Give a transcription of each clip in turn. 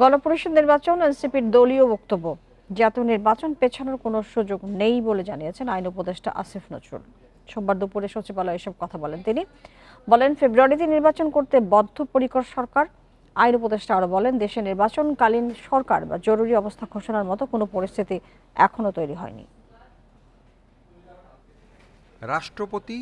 গণপরিষদ নির্বাচন এনসিপির দলীয় বক্তব্য, জাতীয় নির্বাচন পেছানোর কোনো সুযোগ নেই বলে জানিয়েছেন আইন উপদেষ্টা আসিফ নজরুল। সোমবার দুপুরে সচিবালয়ে এসব কথা বলেন তিনি। বলেন, ফেব্রুয়ারিতে নির্বাচন করতে বদ্ধপরিকর সরকার। আইন উপদেষ্টা আরও বলেন, দেশে নির্বাচনকালীন সরকার বা জরুরি অবস্থা ঘোষণার মতো কোনো পরিস্থিতি এখনো তৈরি হয়নি। রাষ্ট্রপতি,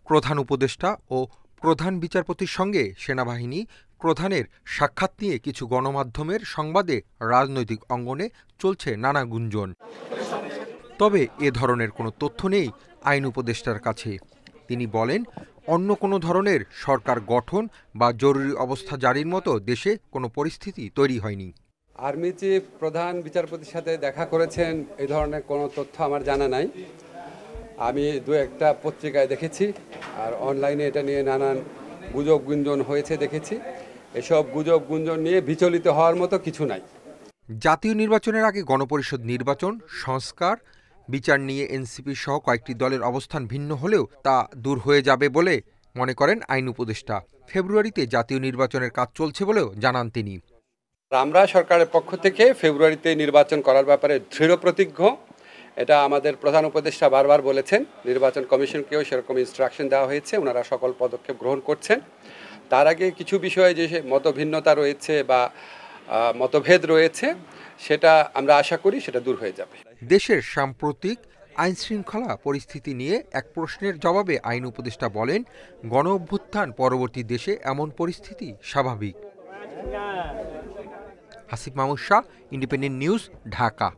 প্রধান উপদেষ্টা ও প্রধান বিচারপতির সঙ্গে সেনাবাহিনী প্রধানের সাক্ষাৎ নিয়ে কিছু গণমাধ্যমের সংবাদে রাজনৈতিক অঙ্গনে চলছে নানা গুঞ্জন। তবে এ ধরনের কোনো তথ্য নেই আইন উপদেষ্টার কাছে। তিনি বলেন, অন্য কোনো ধরনের সরকার গঠন বা জরুরি অবস্থা জারির মতো দেশে কোনো পরিস্থিতি তৈরি হয়নি। আর্মি চিফ প্রধান বিচারপতির সাথে দেখা করেছেন, এই ধরনের কোনো তথ্য আমার জানা নাই। আমি দু একটা পত্রিকায় দেখেছি, আর অনলাইনে এটা নিয়ে নানান গুজব গুঞ্জন হয়েছে দেখেছি। এসব গুজব গুঞ্জন নিয়ে বিচলিত হওয়ার মতো কিছু নাই। জাতীয় নির্বাচনের আগে গণপরিষদ নির্বাচন, সংস্কার, বিচার নিয়ে এনসিপি সহ কয়েকটি দলের অবস্থান ভিন্ন হলেও তা দূর হয়ে যাবে বলে মনে করেন আইন উপদেষ্টা। ফেব্রুয়ারিতে জাতীয় নির্বাচনের কাজ চলছে বলেও জানান তিনি। আমরা সরকারের পক্ষ থেকে ফেব্রুয়ারিতে নির্বাচন করার ব্যাপারে দৃঢ় প্রতিজ্ঞ। এটা আমাদের প্রধান উপদেষ্টা বারবার বলেছেন। নির্বাচন কমিশনকেও সেরকম ইনস্ট্রাকশন দেওয়া হয়েছে, ওনারা সকল পদক্ষেপ গ্রহণ করছেন। তার আগে কিছু বিষয়ে যে মতভিন্নতা রয়েছে বা মতভেদ রয়েছে, সেটা আমরা আশা করি সেটা দূর হয়ে যাবে। দেশের সাম্প্রতিক আইনশৃঙ্খলা পরিস্থিতি নিয়ে এক প্রশ্নের জবাবে আইন উপদেষ্টা বলেন, গণ অভ্যুত্থান পরবর্তী দেশে এমন পরিস্থিতি স্বাভাবিক। Hasib Mahmud Shah, independent news, Dhaka.